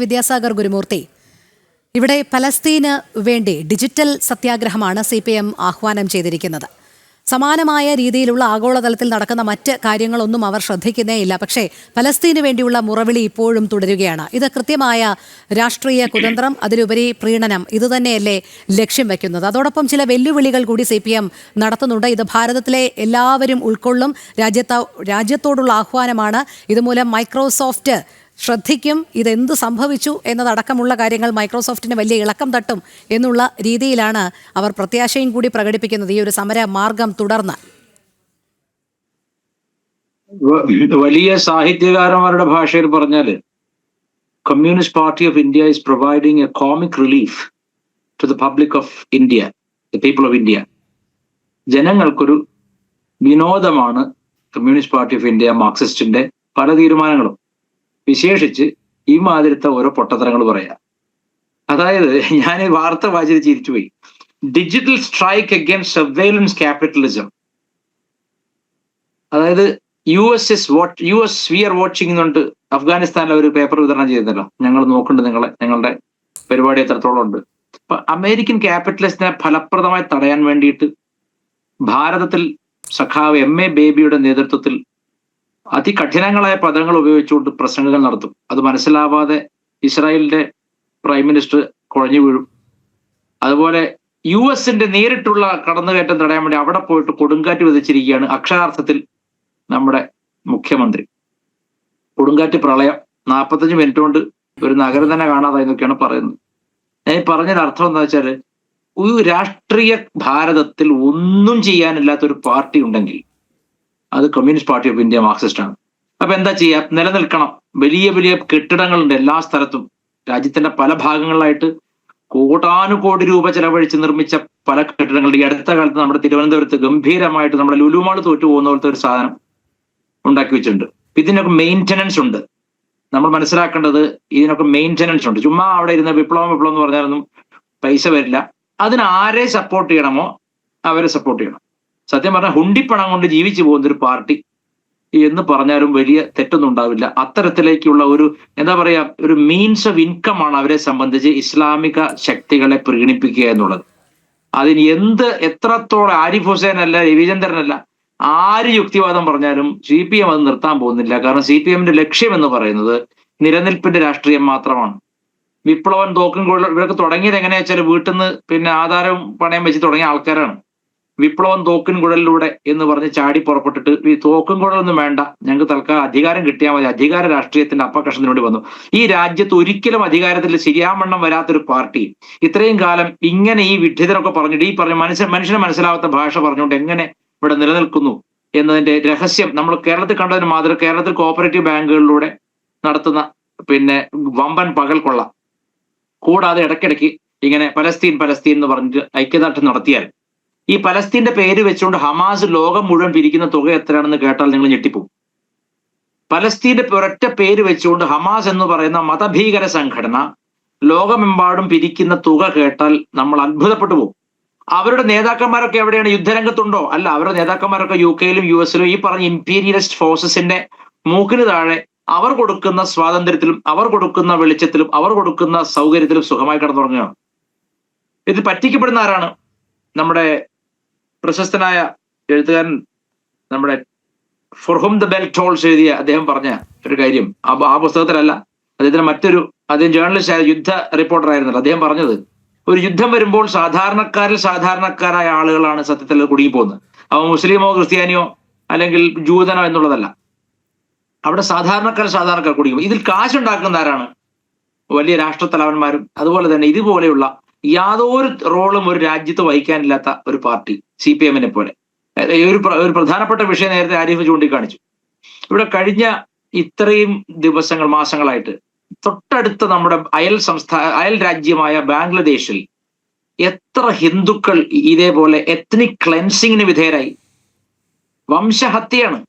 വിദ്യാസാഗർ ഗുരുമൂർത്തി, ഇവിടെ പലസ്തീന് വേണ്ടി digital സത്യാഗ്രഹമാണ് CPM ആഹ്വാനം ചെയ്തിരിക്കുന്നത്. സമാനമായ രീതിയിലുള്ള ആഗോളതലത്തിൽ നടക്കുന്ന മറ്റ് കാര്യങ്ങളൊന്നും അവർ ശ്രദ്ധിക്കുന്നേയില്ല. പക്ഷേ പലസ്തീന് വേണ്ടിയുള്ള മുറവിളി ഇപ്പോഴും തുടരുകയാണ്. ഇത് കൃത്യമായ രാഷ്ട്രീയ കുതന്ത്രം, അതിലുപരി പ്രീണനം, ഇതുതന്നെയല്ലേ ലക്ഷ്യം വെക്കുന്നത്. അതോടൊപ്പം ചില വെല്ലുവിളികൾ കൂടി CPM നടത്തുന്നുണ്ട്. ഇത് ഭാരതത്തിലെ എല്ലാവരും ഉൾക്കൊള്ളും, രാജ്യത്തോടുള്ള ആഹ്വാനമാണ്. ഇതുമൂലം മൈക്രോസോഫ്റ്റ് ശ്രദ്ധിക്കും, ഇതെന്ത് സംഭവിച്ചു എന്നതടക്കമുള്ള കാര്യങ്ങൾ മൈക്രോസോഫ്റ്റിന് വലിയ ഇളക്കം തട്ടും എന്നുള്ള രീതിയിലാണ് അവർ പ്രത്യാശയും കൂടി പ്രകടിപ്പിക്കുന്നത് ഈ ഒരു സമര മാർഗം തുടർന്ന്. വലിയ സാഹിത്യകാരന്മാരുടെ ഭാഷയിൽ പറഞ്ഞാൽ communist party of India is providing a comic relief to the public of India, the people of India. ജനങ്ങൾക്കൊരു വിനോദമാണ് കമ്മ്യൂണിസ്റ്റ് പാർട്ടി ഓഫ് ഇന്ത്യ മാർക്സിസ്റ്റിന്റെ പല തീരുമാനങ്ങളും, വിശേഷിച്ച് ഈ മാതിരത്തെ ഓരോ പൊട്ടത്തരങ്ങൾ പറയാം. അതായത് ഞാൻ ഈ വാർത്ത വായിച്ചിട്ട് ചിരിച്ചുപോയി. Digital strike against surveillance capitalism. അതായത് US വി ആർ വാച്ചിങ് എന്നുണ്ട്. അഫ്ഗാനിസ്ഥാനിലെ ഒരു പേപ്പർ വിതരണം ചെയ്യുന്നല്ലോ, ഞങ്ങൾ നോക്കുന്നുണ്ട് ഞങ്ങളുടെ പരിപാടി എത്രത്തോളം ഉണ്ട്. അപ്പൊ അമേരിക്കൻ ക്യാപിറ്റലിസ്റ്റിനെ ഫലപ്രദമായി തടയാൻ വേണ്ടിയിട്ട് ഭാരതത്തിൽ സഖാവ് MA ബേബിയുടെ നേതൃത്വത്തിൽ അതികഠിനങ്ങളായ പദങ്ങൾ ഉപയോഗിച്ചുകൊണ്ട് പ്രസംഗങ്ങൾ നടത്തും. അത് മനസ്സിലാവാതെ ഇസ്രായേലിന്റെ പ്രൈം മിനിസ്റ്റർ കുഴഞ്ഞു വീഴും. അതുപോലെ US-ന്റെ നേരിട്ടുള്ള കടന്നുകയറ്റം തടയാൻ വേണ്ടി അവിടെ പോയിട്ട് കൊടുങ്കാറ്റ് വിതച്ചിരിക്കുകയാണ് അക്ഷരാർത്ഥത്തിൽ നമ്മുടെ മുഖ്യമന്ത്രി. കൊടുങ്കാറ്റ് പ്രളയം 45 മിനിറ്റ് കൊണ്ട് ഒരു നഗരം തന്നെ കാണാതായി എന്നൊക്കെയാണ് പറയുന്നത്. ഞാൻ പറഞ്ഞതിന്റെ അർത്ഥം എന്താ വെച്ചാൽ, ഒരു രാഷ്ട്രീയ ഭാരതത്തിൽ ഒന്നും ചെയ്യാനില്ലാത്ത ഒരു പാർട്ടി ഉണ്ടെങ്കിൽ അത് communist party of India Marxist ആണ്. അപ്പൊ എന്താ ചെയ്യാ? നിലനിൽക്കണം. വലിയ വലിയ കെട്ടിടങ്ങളുണ്ട് എല്ലാ സ്ഥലത്തും. രാജ്യത്തിന്റെ പല ഭാഗങ്ങളിലായിട്ട് കോടാനുകോടി രൂപ ചെലവഴിച്ച് നിർമ്മിച്ച പല കെട്ടിടങ്ങളുണ്ട്. ഈ അടുത്ത കാലത്ത് നമ്മുടെ തിരുവനന്തപുരത്ത് ഗംഭീരമായിട്ട് നമ്മുടെ ലുലുമാൾ തോറ്റു പോകുന്ന പോലത്തെ ഒരു സാധനം ഉണ്ടാക്കി വെച്ചിട്ടുണ്ട്. ഇതിനൊക്കെ മെയിൻ്റനൻസ് ഉണ്ട്. നമ്മൾ മനസ്സിലാക്കേണ്ടത് ഇതിനൊക്കെ മെയിൻ്റനൻസ് ഉണ്ട്. ചുമ്മാ അവിടെ ഇരുന്ന വിപ്ലവം എന്ന് പറഞ്ഞാലൊന്നും പൈസ വരില്ല. അതിന് ആരെ സപ്പോർട്ട് ചെയ്യണമോ അവരെ സപ്പോർട്ട് ചെയ്യണം. സത്യം പറഞ്ഞാൽ ഹുണ്ടിപ്പണം കൊണ്ട് ജീവിച്ചു പോകുന്ന ഒരു പാർട്ടി എന്ന് പറഞ്ഞാലും വലിയ തെറ്റൊന്നും ഉണ്ടാവില്ല. അത്തരത്തിലേക്കുള്ള ഒരു എന്താ പറയാ, ഒരു മീൻസ് ഓഫ് ഇൻകം ആണ് അവരെ സംബന്ധിച്ച് ഇസ്ലാമിക ശക്തികളെ പ്രീണിപ്പിക്കുക എന്നുള്ളത്. അതിന് എത്രത്തോളം ആരിഫ് ഹുസൈൻ അല്ല, രവിചന്ദ്രനല്ല, ആര് യുക്തിവാദം പറഞ്ഞാലും CPM അത് നിർത്താൻ പോകുന്നില്ല. കാരണം CPM-ന്റെ ലക്ഷ്യം എന്ന് പറയുന്നത് നിലനിൽപ്പിന്റെ രാഷ്ട്രീയം മാത്രമാണ്. വിപ്ലവം തോക്കും ഇവരൊക്കെ തുടങ്ങിയത് എങ്ങനെയാ വെച്ചാൽ വീട്ടിൽ നിന്ന് ആധാരവും പണയം വെച്ച് തുടങ്ങിയ ആൾക്കാരാണ്. വിപ്ലവം തോക്കിൻ കുഴലിലൂടെ എന്ന് പറഞ്ഞ് ചാടി പുറപ്പെട്ടിട്ട് ഈ തോക്കും കുഴലൊന്നും വേണ്ട, ഞങ്ങൾക്ക് തൽക്കാലം അധികാരം കിട്ടിയാൽ മതി, അധികാര രാഷ്ട്രീയത്തിന്റെ അപ്പകഷണത്തിന് വേണ്ടി വന്നു. ഈ രാജ്യത്ത് ഒരിക്കലും അധികാരത്തിൽ ശരിയാവണ്ണം വരാത്തൊരു പാർട്ടി ഇത്രയും കാലം ഇങ്ങനെ ഈ വിഡ്ഢിതരൊക്കെ പറഞ്ഞിട്ട് ഈ പറഞ്ഞ മനുഷ്യനെ മനസ്സിലാവാത്ത ഭാഷ പറഞ്ഞുകൊണ്ട് എങ്ങനെ ഇവിടെ നിലനിൽക്കുന്നു എന്നതിന്റെ രഹസ്യം നമ്മൾ കേരളത്തിൽ കണ്ടതിന് മാതൃക. കേരളത്തിൽ കോഓപ്പറേറ്റീവ് ബാങ്കുകളിലൂടെ നടത്തുന്ന വമ്പൻ പകൽ കൊള്ള, കൂടാതെ ഇടയ്ക്കിടയ്ക്ക് ഇങ്ങനെ പലസ്തീൻ എന്ന് പറഞ്ഞിട്ട് ഐക്യദാർഢ്യം നടത്തിയാൽ ഈ പലസ്തീന്റെ പേര് വെച്ചുകൊണ്ട് ഹമാസ് ലോകം മുഴുവൻ പിരിക്കുന്ന തുക എത്രയാണെന്ന് കേട്ടാൽ നിങ്ങൾ ഞെട്ടിപ്പോകും. പലസ്തീന്റെ ഒരൊറ്റ പേര് വെച്ചുകൊണ്ട് ഹമാസ് എന്ന് പറയുന്ന മതഭീകര സംഘടന ലോകമെമ്പാടും പിരിക്കുന്ന തുക കേട്ടാൽ നമ്മൾ അത്ഭുതപ്പെട്ടു പോകും. അവരുടെ നേതാക്കന്മാരൊക്കെ എവിടെയാണ്? യുദ്ധരംഗത്തുണ്ടോ? അല്ല, അവരുടെ നേതാക്കന്മാരൊക്കെ UK-ലും US-ലും ഈ പറഞ്ഞ ഇമ്പീരിയലിസ്റ്റ് ഫോഴ്സസിന്റെ മൂക്കിന് താഴെ അവർ കൊടുക്കുന്ന സ്വാതന്ത്ര്യത്തിലും അവർ കൊടുക്കുന്ന വെളിച്ചത്തിലും അവർ കൊടുക്കുന്ന സൗകര്യത്തിലും സുഖമായി കിടന്നുറങ്ങുകയാണ്. ഇത് പറ്റിക്കപ്പെടുന്ന ആരാണ്? നമ്മുടെ പ്രശസ്തനായ എഴുത്തുകാരൻ, നമ്മുടെ ഫോർ ഹും ദ ബെൽ ടോൾസ് എഴുതിയ അദ്ദേഹം പറഞ്ഞ ഒരു കാര്യം, ആ പുസ്തകത്തിലല്ല, അദ്ദേഹത്തിന് അദ്ദേഹം ജേർണലിസ്റ്റ്, യുദ്ധ റിപ്പോർട്ടർ ആയിരുന്നല്ലോ. അദ്ദേഹം പറഞ്ഞത്, ഒരു യുദ്ധം വരുമ്പോൾ സാധാരണക്കാരായ ആളുകളാണ് സത്യത്തിൽ കുടുങ്ങിപ്പോകുന്നത്. അവ മുസ്ലിമോ ക്രിസ്ത്യാനിയോ അല്ലെങ്കിൽ ജൂതനോ എന്നുള്ളതല്ല. അവിടെ സാധാരണക്കാർ കുടുങ്ങും. ഇതിൽ കാശുണ്ടാക്കുന്ന ആരാണ്? വലിയ രാഷ്ട്രത്തലവന്മാരും അതുപോലെ തന്നെ ഇതുപോലെയുള്ള യാതൊരു റോളും ഒരു രാജ്യത്ത് വഹിക്കാനില്ലാത്ത ഒരു പാർട്ടി CPM-നെ പോലെ. ഒരു പ്രധാനപ്പെട്ട വിഷയം നേരത്തെ ആരിഫ് ചൂണ്ടിക്കാണിച്ചു. ഇവിടെ കഴിഞ്ഞ ഇത്രയും ദിവസങ്ങൾ, മാസങ്ങളായിട്ട് തൊട്ടടുത്ത നമ്മുടെ അയൽ രാജ്യമായ ബാംഗ്ലാദേശിൽ എത്ര ഹിന്ദുക്കൾ ഇതേപോലെ എത്നിക് ക്ലെൻസിങ്ങിന് വിധേയരായി. വംശഹത്യയാണ്.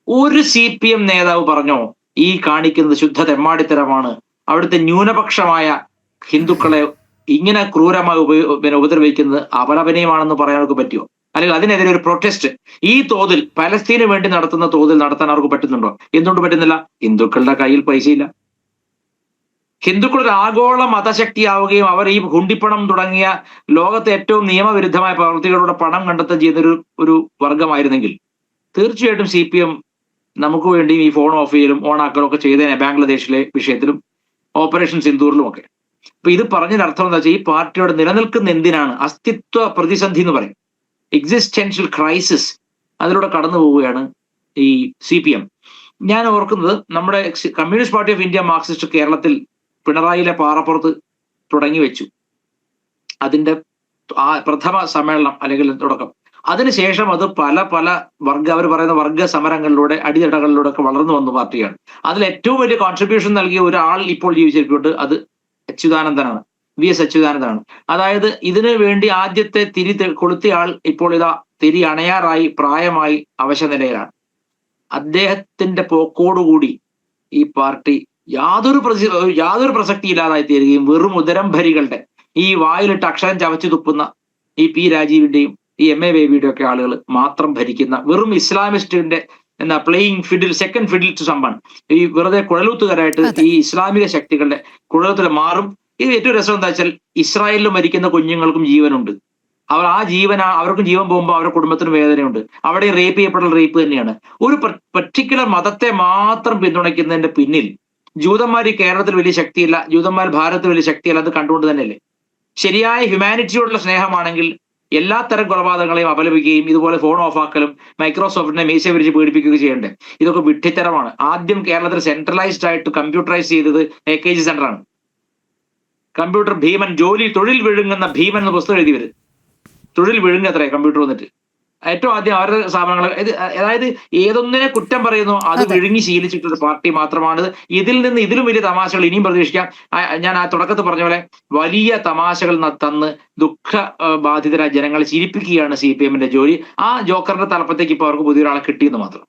ഒരു CPM നേതാവ് പറഞ്ഞോ ഈ കാണിക്കുന്നത് ശുദ്ധ തെമ്മാടിത്തരമാണ്, അവിടുത്തെ ന്യൂനപക്ഷമായ ഹിന്ദുക്കളെ ഇങ്ങനെ ക്രൂരമായി ഉപദ്രവിക്കുന്നത് അപലപനീയമാണെന്ന് പറയാൻ അവർക്ക് പറ്റുമോ? അല്ലെങ്കിൽ അതിനെതിരെ ഒരു പ്രൊട്ടസ്റ്റ് ഈ തോതിൽ പലസ്തീന് വേണ്ടി നടത്തുന്ന തോതിൽ നടത്താൻ അവർക്ക് പറ്റുന്നുണ്ടോ? എന്തുകൊണ്ട് പറ്റുന്നില്ല? ഹിന്ദുക്കളുടെ കയ്യിൽ പൈസയില്ല. ഹിന്ദുക്കൾ ഒരു ആഗോള മതശക്തിയാവുകയും അവർ ഈ ഹുണ്ടിപ്പണം തുടങ്ങിയ ലോകത്തെ ഏറ്റവും നിയമവിരുദ്ധമായ പ്രവൃത്തികളുടെ പണം കണ്ടെത്തുകയും ചെയ്യുന്ന ഒരു വർഗമായിരുന്നെങ്കിൽ തീർച്ചയായിട്ടും CPM നമുക്ക് വേണ്ടിയും ഈ ഫോൺ ഓഫ് ചെയ്യലും ഓണാക്കലും ഒക്കെ ചെയ്തേനെ, ബാംഗ്ലാദേശിലെ വിഷയത്തിലും ഓപ്പറേഷൻ സിന്ദൂറിലും ഒക്കെ. അപ്പൊ ഇത് പറഞ്ഞതിന്റെ അർത്ഥം എന്താ വെച്ചാൽ ഈ പാർട്ടിയോട് നിലനിൽക്കുന്ന എന്തിനാണ്? അസ്തിത്വ പ്രതിസന്ധി എന്ന് പറയും, എക്സിസ്റ്റൻഷ്യൽ ക്രൈസിസ്, അതിലൂടെ കടന്നു പോവുകയാണ് ഈ CPM. ഞാൻ ഓർക്കുന്നത് നമ്മുടെ communist party of India Marxist കേരളത്തിൽ പിണറായിയിലെ പാറപ്പുറത്ത് തുടങ്ങി വെച്ചു അതിന്റെ പ്രഥമ സമ്മേളനം അല്ലെങ്കിൽ തുടക്കം. അതിനുശേഷം അത് പല അവർ പറയുന്ന വർഗ സമരങ്ങളിലൂടെ അടിത്തടകളിലൂടെ ഒക്കെ വളർന്നു വന്ന പാർട്ടിയാണ്. അതിൽ ഏറ്റവും വലിയ കോൺട്രിബ്യൂഷൻ നൽകിയ ഒരാൾ ഇപ്പോൾ ജീവിച്ചിരിപ്പുണ്ട്, അത് അച്യുതാനന്ദനാണ്, VS അച്യുതാനന്ദനാണ്. അതായത് ഇതിനു വേണ്ടി ആദ്യത്തെ തിരി കൊളുത്തിയ ആൾ ഇപ്പോൾ ഇതാ തിരി അണയാറായി, പ്രായമായി അവശനിലയിലാണ്. അദ്ദേഹത്തിന്റെ പോക്കോടുകൂടി ഈ പാർട്ടി യാതൊരു പ്രസക്തി ഇല്ലാതായി തീരുകയും വെറും ഉദരംഭരികളുടെ ഈ വായിലിട്ട് അക്ഷരം ചവച്ചു തുപ്പുന്ന ഈ P രാജീവിന്റെയും ഈ MA ബേബിയുടെ ഒക്കെ ആളുകൾ മാത്രം ഭരിക്കുന്ന വെറും ഇസ്ലാമിസ്റ്റിന്റെ സെക്കൻഡ് ഫിഡിൽ ടു സമ്പൺ, ഈ വെറുതെ കുഴലൂത്തുകാരായിട്ട് ഈ ഇസ്ലാമിക ശക്തികളുടെ കുഴലൂത്തിൽ മാറും. ഇത് ഏറ്റവും രസം എന്താ വെച്ചാൽ ഇസ്രായേലിൽ മരിക്കുന്ന കുഞ്ഞുങ്ങൾക്കും ജീവനുണ്ട്. അവർ ആ അവർക്കും ജീവൻ പോകുമ്പോൾ അവരുടെ കുടുംബത്തിന് വേദനയുണ്ട്. അവിടെ റേപ്പ് ചെയ്യപ്പെട്ടുള്ള റേപ്പ് തന്നെയാണ്. ഒരു പർട്ടിക്കുലർ മതത്തെ മാത്രം പിന്തുണയ്ക്കുന്നതിന്റെ പിന്നിൽ ജൂതന്മാർ ഈ കേരളത്തിൽ വലിയ ശക്തിയില്ല, ജൂതന്മാർ ഭാരതത്തിൽ വലിയ ശക്തിയല്ല, അത് കണ്ടുകൊണ്ട് തന്നെയല്ലേ. ശരിയായ ഹ്യൂമാനിറ്റിയോടുള്ള സ്നേഹമാണെങ്കിൽ എല്ലാത്തരം കൊലപാതകങ്ങളെയും അപലപിക്കുകയും ഇതുപോലെ ഫോൺ ഓഫാക്കലും മൈക്രോസോഫ്റ്റിനെ മീശ വിരിച്ച് പീഡിപ്പിക്കുകയും ചെയ്യണ്ടേ? ഇതൊക്കെ വിഡ്ഢിത്തരമാണ്. ആദ്യം കേരളത്തിൽ സെൻട്രലൈസ്ഡ് ആയിട്ട് കമ്പ്യൂട്ടറൈസ് ചെയ്തത് AKG സെന്ററാണ്. കമ്പ്യൂട്ടർ ഭീമൻ, തൊഴിൽ വിഴുങ്ങുന്ന ഭീമൻ എന്ന പുസ്തകം എഴുതിയവര്, തൊഴിൽ വിഴുങ്ങത്രേ കമ്പ്യൂട്ടർ വന്നിട്ട്. ഏറ്റവും ആദ്യം അവരുടെ സ്ഥാപനങ്ങൾ, അതായത് ഏതൊന്നിനെ കുറ്റം പറയുന്നു അത് വിഴുങ്ങി ശീലിച്ചിട്ടൊരു പാർട്ടി മാത്രമാണ്. ഇതിലും വലിയ തമാശകൾ ഇനിയും പ്രതീക്ഷിക്കാം. ഞാൻ ആ തുടക്കത്തിൽ പറഞ്ഞ പോലെ വലിയ തമാശകൾ തന്ന് ദുഃഖ ബാധിതരായ ജനങ്ങളെ ചിരിപ്പിക്കുകയാണ് CPM ജോലി. ആ ജോക്കറിന്റെ തലപ്പത്തേക്ക് ഇപ്പൊ അവർക്ക് പുതിയൊരാളെ കിട്ടിയെന്ന് മാത്രം.